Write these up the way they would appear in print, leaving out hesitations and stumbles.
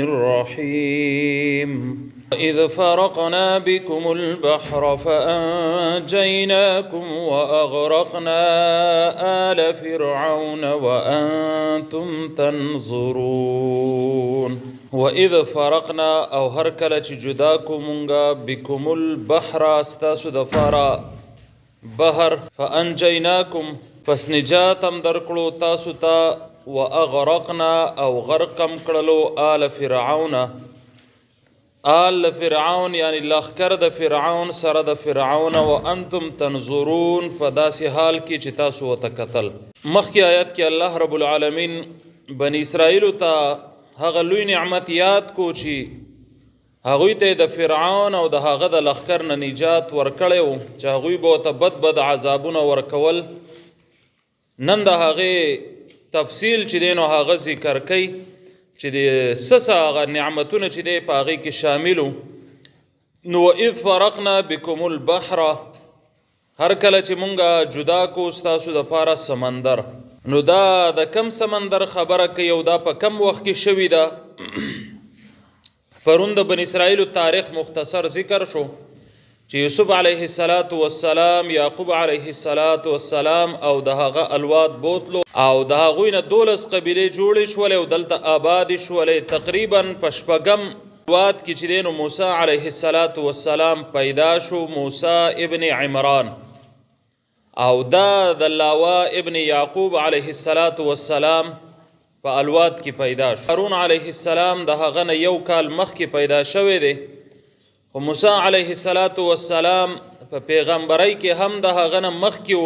الرحيم إذ فرقنا بكم البحر فأنجيناكم وأغرقنا آل فرعون وأنتم تنظرون. وإذ فرقنا او هر کله چې جدا کومونگا بكم البحر استاسو دفارا بحر فأنجيناكم پس نجاتم درکړو تاسو ته واغرقنا او غرقم کړلو آل فرعون یعنی لخکر د فرعون سره د فرعون وانتم تنظرون فداسې حال کې چې تاسو وتکتل. مخکې آیت کې الله رب العالمین بنی اسرائیل ته هغه لوی نعمت یاد کو چې هغوی ته د فرعون او د هغه د لخکر نه نجات ورکړی و چې هغوی به ورته بد عذابونه ورکول. نن د هغې تفصیل چې دی نو هغه ذکر کوي چې د څه هغه نعمتونه چې دی په هغې کې شامل وو. نو واذ فرقنا بكم البحر هر کله چې مونږه جدا کو ستاسو دپاره سمندر. نو دا د کم سمندر خبره کوي او دا په کم وخت کې شوي ده. پرون د بنی اسرائیلو تاریخ مختصر ذکر شو چې یوسف علیه السلام یعقوب علیه السلام او د هغه الواد بوتلو او د هغوی نه 12 قبیلې جوړې شولې او دلته آبادې شولې. تقریبا په شپږم الواد کې چې دی نو موسی علیه السلام پیدا شو، موسی ابن عمران، او دا د لاوا ابن یعقوب علیه السلام په الواد کې پیدا شو. هارون علیه السلام د هغه نه یو کال مخکې پیدا شوی دی، خو موسی علیه السلام په پیغمبرۍ کې هم د هغه نه مخکې و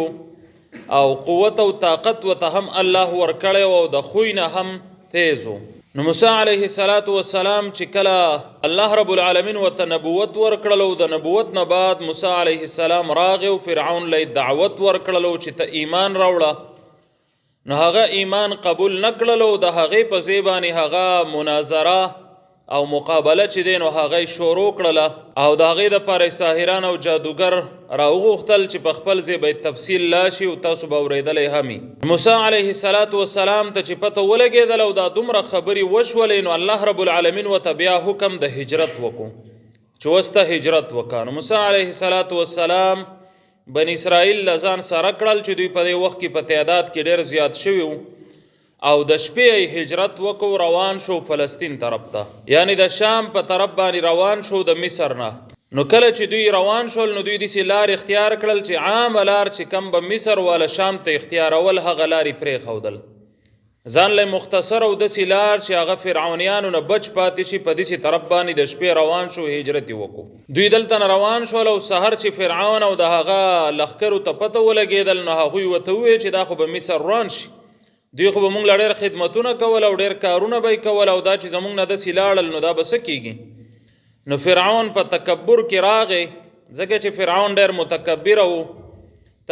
او قوت او طاقت ورته هم الله ورکړی و او د خوی نه هم تیز و. نو موسی علیه السلام چې کله الله رب العالمین ورته نبوت ورکړلو، د نبوت نه بعد موسی علیه السلام راغی او فرعون له دعوت ورکړلو چې ته ایمان راوړه. نو هغه ایمان قبول نه کړلو، د هغې په ځای باندې هغه مناظره او مقابله چې دی نو هغه شروع کړله او د هغې دپاره ساحران او جادوګر راوغوښتل چې په خپل ځای به تفصیل لاشي او تاسو به اورېدلی هم وي. موسی علیه السلام ته چې پته ولګېدله او دا دومره خبرې وشولې نو الله رب العالمین ورته بیا حکم د هجرت وکړو چې اوس ته هجرت وکړه. نو موسی علیه السلام بني اسرائیل له ځان سره کړل چې دوی په دې وخت کې په تعداد کې ډېر زیات شوي وو او د شپې هجرت وکړو، روان شو فلسطین طرف ته، یعنی د شام په طرف باندې روان شو د مصر نه. نو کله چې دوی روان شول نو دوی داسې لار اختیار کړل چې عامه لار چې کم به مصر والا شام ته اختیارول هغه لارې پرېښودل، ځان له مختصر او داسې لار چې هغه فرعونیانو نه بچ پاتې شي په داسې طرف باندې د شپې روان شو، هجرت یې وکړو. دوی دلته نه روان شول او سحر چې فرعون او د هغه لښکرو ته پته ولګېدل نو هغوی ورته وویل چې دا خو به مصر روان شي، دوی خو به مونږ له ډېر خدمتونه کول او ډېر کارونه به یې کول او دا چې زمونږ نه داسې لاړل نو دا به څه کېږي. نو فرعون په تکبر کې راغی، ځکه چې فرعون ډېر متکبره و.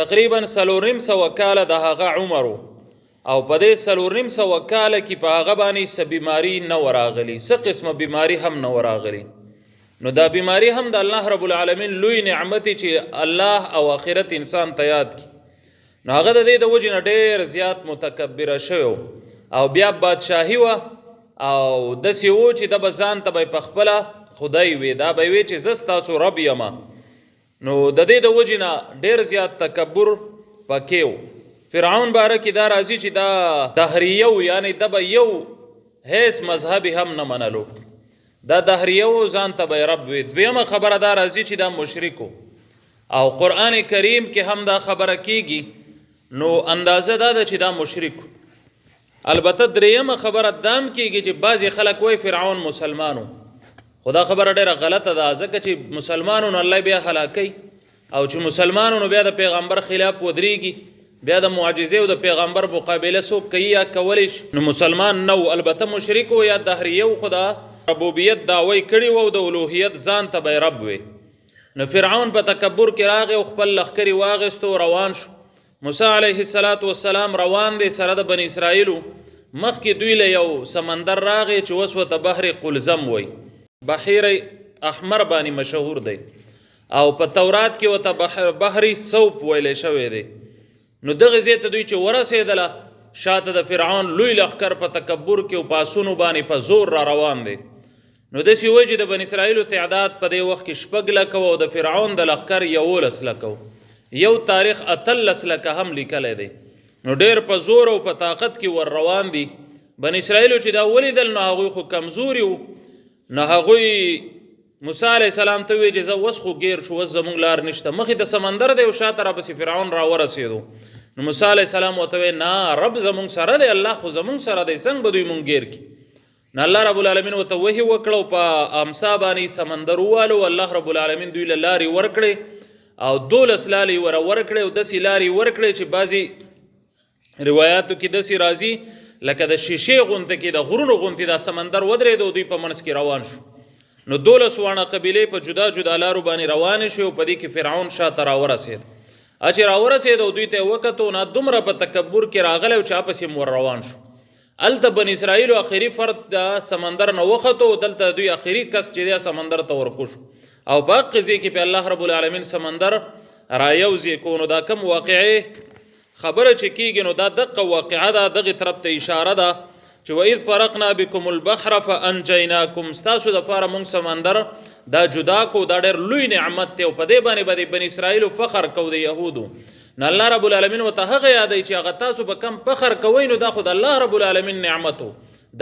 تقریبا 400 کاله د هغه عمر و او په دې 400 کاله کې په هغه باندې څه بیماري نه وراغلي، څه قسمه بیماري هم نه وراغلي. نو دا بیماري هم د الله رب العالمین لوی نعمت چې الله او آخرت انسان ته یاد کړي. نو هغه د دې د وجې نه ډېر زیات متکبره شوی او بیا بادشاهي وه او داسې و چې ده به ځان ته به یې پخپله خدای وي، دا به یې وی چې زه ستاسو رب یمه. نو د دې د وجې نه ډېر زیات تکبر پکې و. فرعون باره کې دا راځي چې دا دهریه و، یعنی ده به یو هیڅ مذهبي هم نه منلو، دا دهریه و، ځان ته به یې رب وي. دویمه خبره دا راځي چې دا مشرک و او قرآن کریم کې هم دا خبره کیږي، نو اندازه دا ده چې دا مشرک. البته دریمه خبره دام کیږي چې بعضې خلک وایي فرعون مسلمانو، خو دا خبره ډېره غلطه ده، ځکه چې مسلمانو نو الله بیا هلاکوي او چې مسلمانو نو بیا د پیغمبر خلاف ودرېږي، بیا د معجزې او د پیغمبر مقابله څوک کوي یا کولی شي، نو مسلمان نه و. البته مشرک و یا دهریه و، خو دا ربوبیت دعوی کړي و او د الوهیت ځان ته به رب وي. نو فرعون په تکبر کې راغی او خپل لښکرې واغېستو روان شو. موسی علیه السلام روان دی سره د بني اسرائیلو، مخکې دوی له یو سمندر راغی چې اوس ورته بحر قلزم وی، بحیر احمر باندې مشهور دی او په تورات کې ورته بحر سوپ ویلی شوی دی. نو دغه ځای ته دوی چې ورسېدله شاته د فرعون لوی لښکر په تکبر کې او پاسونو باندې په زور را روان دی. نو داسې وایي چې د بني اسرائیلو تعداد په دې وخت کې 6 لکه او د فرعون د لښکر 11 لکه. یو تاریخ 18 لکه هم لیکلی دی. نو ډېر په زور او په طاقت کې ور روان دي. بني اسرائیلو چې دا ولیدل نو هغوی خو کمزوري وو، نو هغوی موسی علیه السلام ته وایي چې زه اوس خو ګیر شو، اوس زموږ لار نشته، مخې ته سمندر دی او شاته راپسې فرعون راورسېدو. نو موسی علیه السلام ورته وایي نه، رب زموږ سره دی، الله خو زموږ سره دی، څنګه به دوی مونږ ګیر کړي. نو الله رب العالمین ورته وحی وکړو، په امسا باندې سمندر ووالو. الله رب العالمین دوی له لارې ورکړې او 12 لارې ورکړې او داسې لارې ورکړې چې بعضې روایاتو کې داسې راځي لکه د شیشې غونته کې د غرونو غونتې دا سمندر ودرېد او دوی په منځ کې روان شو. نو 12 واړه قبیلې په جدا جدا لارو باندې روانې شوې او په دې کې فرعون شاته راورسېد. چې راورسېد او دوی ته یې وکتو، نه دومره په تکبر کې راغلی او چې پسې ور روان شو. هلته بني اسرائیلو آخري فرد د سمندر نه وختو، دلته دوی آخري کس چې دی سمندر ته ورکو شو او په هغه ځای کې په الله رب العالمین سمندر رایوځې کو. نو دا کوم واقعې خبره چې کېږي نو دا دقه واقعه ده، دغې طرف ته اشاره ده چې وإذ فرقنا بكم البحر فأنجيناكم، ستاسو دپاره موږ سمندر دا جدا کو، دا ډېر لوی نعمت دی او په دې باندې به د بني اسرائیلو فخر کو د یهودو. نو الله رب العالمین ورته هغه یادوي چې هغه تاسو به کم فخر کوئ، نو دا خو د الله رب العالمین نعمتو،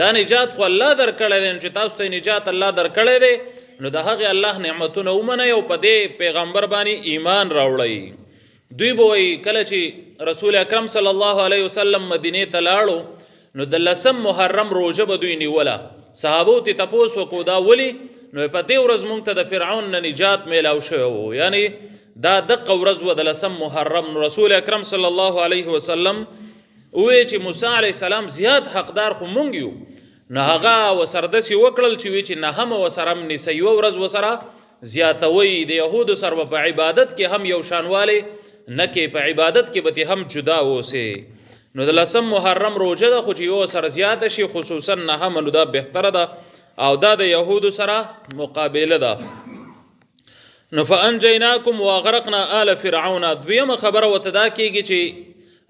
دا نجات خو الله درکړی دی، چې تاسو ته نجات الله درکړی دی، نو د هغې الله نعمتونه ومنئ او په دې پیغمبر باندې ایمان راوړئ. دوی به وایي کله چې رسول اکرم صلی الله علیه وسلم مدینې ته لاړو نو د 10 محرم روژه به دوی نیوله. صحابو ته تپوس وکړو دا ولې؟ نو په دې ورځ موږ ته د فرعون نه نجات میلاو شوی و، یعنی دا دقه ورځ و د 10 محرم. نو رسول اکرم صلی الله علیه وسلم ووایي چې موسی علیه السلام زیات حقدار خو مونږ یو. نو هغه ورسره داسې وکړل چې وایي چې 9 ورسره هم نیسئ، یوه ورځ ورسره زیاتوئ. د یهودو سره په عبادت کې هم یو شانوالی نه کې، په عبادت کې به هم جدا اوسئ. نو د 10 محرم روژه ده، خو چې یو سره زیاته شي خصوصا 9 نو دا بهتره ده او دا د یهودو سره مقابله ده. نو فانجیناکم واغرقنا آل فرعون. دویمه خبره ورته دا کېږي چې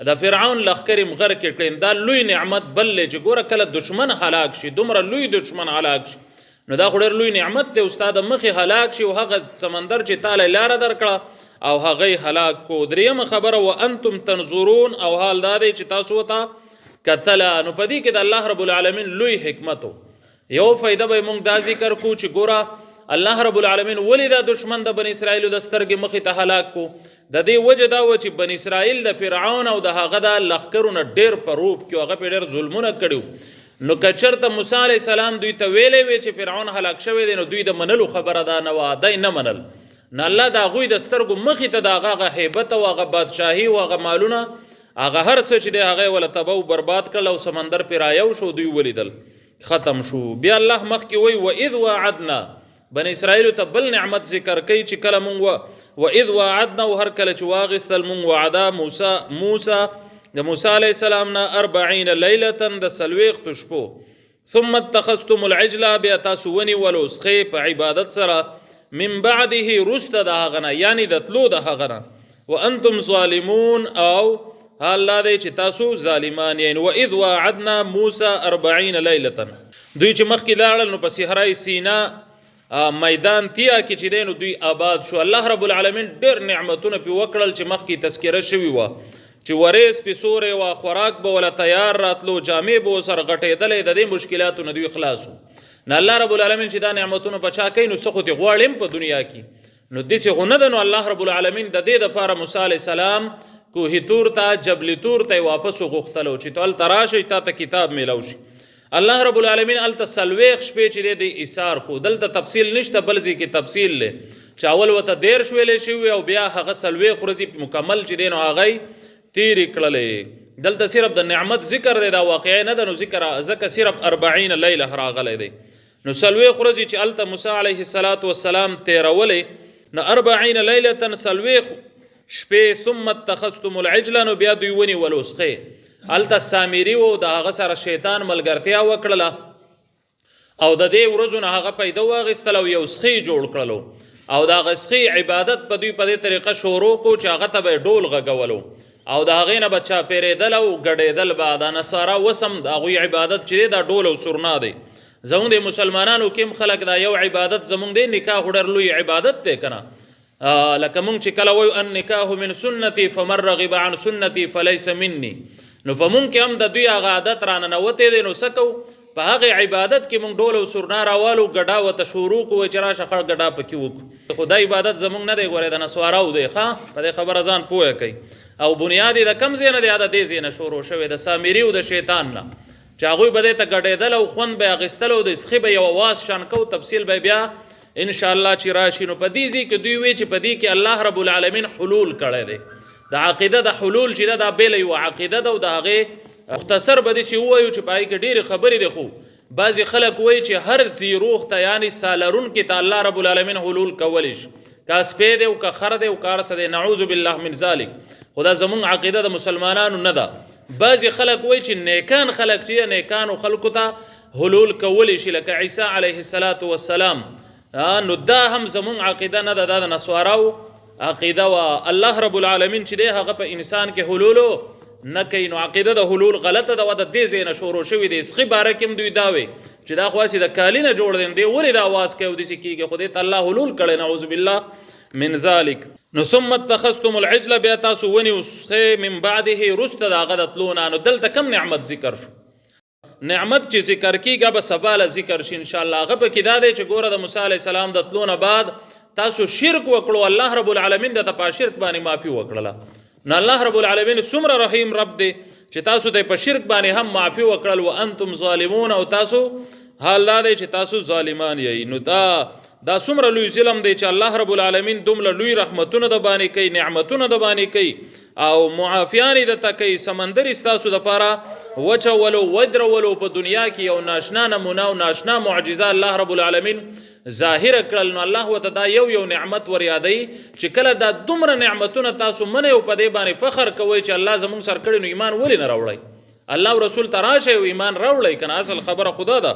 د فرعون لښکر یې غرق کړل. دا لوی نعمت بل دی چې ګوره کله دشمن هلاک شي، دومره لوی دشمن هلاک شي، نو دا خو ډېر لوی نعمت دی. استاد مخې هلاک شي او هغه سمندر چې تاله لاره درکړه او هغه هلاک کو. دریمه خبره وانتم تنظرون، او حال دا دی چې تاسو ته کتله. نو په دې کې د الله رب العالمین لوی حکمت و. یو فایده به موږ دا ذکر کو چې ګوره الله رب العالمین ولې دا دشمن د بني اسرائیلو د سترګې مخې ته هلاک کو. د دې وجه دا و چې بني اسرائیل د فرعون او د هغه د لښکرونه ډېر په روب کې هغه پې ډېر ظلمونه کړي. نو که چېرته موسی علیه السلام دوی ته ویلی وی چې فرعون هلاک شوی دی، نو دوی د منلو خبره دا نه وه، دی نه منل. نو الله د هغوی د سترګو مخې ته د هغه هیبت او هغه بادشاهي او هغه مالونه هغه هر څه چې دی هغه یې وله تبه و برباد کړل او سمندر پې رایو شو، دوی ولیدل ختم شو. بیا الله مخکې وایي وإذ واعدنا، بني اسرائیلو ته بل نعمت ذکر کوي چې کله مونږ وإذ واعدنا او هر کله چې واغېستل مونږ وعده موسی د موسی علیه السلام نه 40 لیلة د 40 شپو. ثم اتخذتم العجل، بیا تاسو ونیولو سخې په عبادت سره، من بعده رسته د هغه نه، یعنی د تلو د هغه نه، وانتم ظالمون، او حال دا دی چې تاسو ظالمان یې. وإذ واعدنا موسی 40 لیلة، دوی چې مخکې لاړل نو په صحرای سینا میدان تیا کې چې دی نو دوی آباد شو. الله رب العالمین ډېر نعمتونه پې وکړل چې مخکې تذکره شوي وه چې وریځ پې سوری وه، خوراک به وله تیار راتلو، جامې به ورسره غټېدلی، د دې مشکلاتو نه دوی خلاص وو. نو الله رب العالمین چې دا نعمتونه په چا کوي نو څه خو ترې غواړي په دنیا کې، نو داسې خو نه ده. نو الله رب العالمین د دې دپاره موسی علیه السلام کوهي تور ته جبل تور ته یې واپس وغوښتلو چې ته هلته راشئ تا ته کتاب میلاو شي. الله رب العالمین هلته 40 شپې چې دی د ایثار کو. دلته تفصیل نشته، بل ځای کې تفصیل دی چې اول ورته 13 ویلې شوي او بیا هغه 40 ورځې مکمل چې دی نو هغه یې تېرې کړلې. دلته صرف د نعمت ذکر دی، دا واقعه نه ده، نو ځکه صرف 40 لیله راغلی دی. نو 40 ورځې چې هلته موسی علیه السلام تېرولې، نو 40 لیلة 40 شپې. ثم اتخذتم العجل، نو بیا دوی ونیولو سخې. هلته سامري و، د هغه سره شیطان ملګرتیا وکړله او د دې ورځو نه هغه پیدا واخیستل او یو سخې جوړ کړلو او د هغه سخې عبادت په دوی په دې طریقه شروع کو چې هغه ته به یې ډول غږولو او د هغې نه به چاپېرېدل او ګډېدل به دا نصارا وسم د هغوی عبادت چې دی دا ډول او سرنا دی. زمونږ د مسلمانانو کې هم خلک دا یو عبادت زمونږ دی نکاح خو ډېر لوی عبادت دی که نه. لکه مونږ چې کله وایو النکاح من سنتي فمن رغب عن سنتي فلیس مني، نو په مونږ کې هم د دوی هغه عادت راننوتی دی. نو څه کوو په هغې عبادت کې مونږ ډول او سرنا راوالو ګډا ورته شروع کوو چې راشه خړ ګډا پکې وکړو. خو دا عبادت زمونږ نه دی، ګورې د نسواراو دی. ښه په دې خبره ځان پوهه کوي. او بنیاد یې د کم ځای نه دی، دا د دې ځای نه شروع شوی د سامري او د شیطان نه، چې هغوی به دې ته ګډېدل او خوند به یې اخیستل او د سخي به یو اواز شان کو. تفصیل به بیا انشاءالله چې راشي. نو په دې ځای کې دوی وی چې په دې کې الله رب العالمین حلول کړی دی. د عقیده د حلول چې دا بېله یوه عقیده ده او د هغې مختصر به داسې ووایو چې په هغې کې ډېرې خبرې دي. خو بعضې خلک وایي چې هر ځي روح ته یعنې سالرونکي ته الله رب العالمین حلول کولی شي، که سپی دی او که خر دی او که هر څه دی، نعوذ بالله من ذلک. خو دا زمونږ عقیده د مسلمانانو نه ده. بعضې خلک وایي چې نیکان خلک چې نیکانو خلکو ته حلول کولی شي لکه عیسی علیه السلام. نو دا هم زمونږ عقیده نه ده، دا د نسواراو عقیده وه. الله رب العالمین چې دی هغه په انسان کې حلولو نه کوي. نو عقیده د حلول غلطه ده، د دې ځای نه شروع شوي دی. سخي باره کې هم دوی دا وی چې دا خو هسې د کالي نه جوړ دی، دی ولې دا اواز کوي او داسې کېږي، خو دې ته الله حلول کړی، نعوذ بالله من ذلک. نو ثم اتخذتم العجل، بیا تاسو ونیو سخی من بعده رسته د هغه د تلونه. نو دلته کم نعمت ذکر شو؟ نعمت چې ذکر کېږي به سبا له ذکر شي انشاءالله. هغه پکې دا دی چې ګوره د موسی علیه السلام د تلونه بعد تاسو شرک وکړو، الله رب العالمین د ته په شرک باندې معافي وکړله. نو الله رب العالمین څومره رحیم رب دی چې تاسو ته په شرک باندې هم معافي وکړل. وانتم ظالمون، او تاسو حال دا دی چې تاسو ظالمان یې. نو دا څومره لوی ظلم دی چې الله رب العالمین دومره لوی رحمتونه د باندې کوي، نعمتونه د باندې کوي او معافیان یې درته کوي. سمندر ستاسو دپاره وچولو ودرولو په دنیا کې یو ناشنا نمونه او ناشنا معجزه الله رب العالمین ظاهره کړل. نو الله ورته دا یو نعمت ور یادوي چې کله دا دومره نعمتونه تاسو منئ او په دې باندې فخر کوئ چې الله زموږ سره کړي، نو ایمان ولې نه راوړئ؟ الله او رسول ته راشئ او ایمان راوړئ. که نه اصل خبره خدا ده.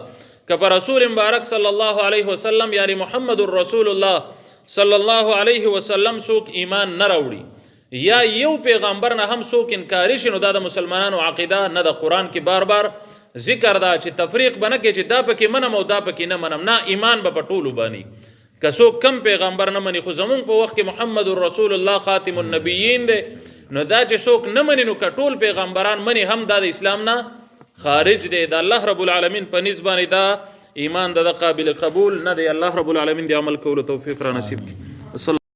که په رسول مبارک صلی الله علیه وسلم یعنی محمد رسول الله صلی الله علیه وسلم څوک ایمان نه راوړي یا یو پیغمبر نه هم څوک انکاري شي، نو دا د مسلمانانو عقیده نه د قرآن کې بار بار ذکر دا چې تفریق به نه کوي چې دا پکې منم او دا پکې نه منم. نه، ایمان به په ټولو باندې. که څوک کم پیغمبر نه مني، خو زمونږ په وخت کې محمد رسول الله خاتم النبیین دی، نو دا چې څوک نه مني نو که ټول پیغمبران مني هم دا د اسلام نه خارج دی. د الله رب العالمین په نسبت باندې دا ایمان د قابل قبول نه دی. الله رب العالمین د عمل کولو توفیق را نصیب کړي.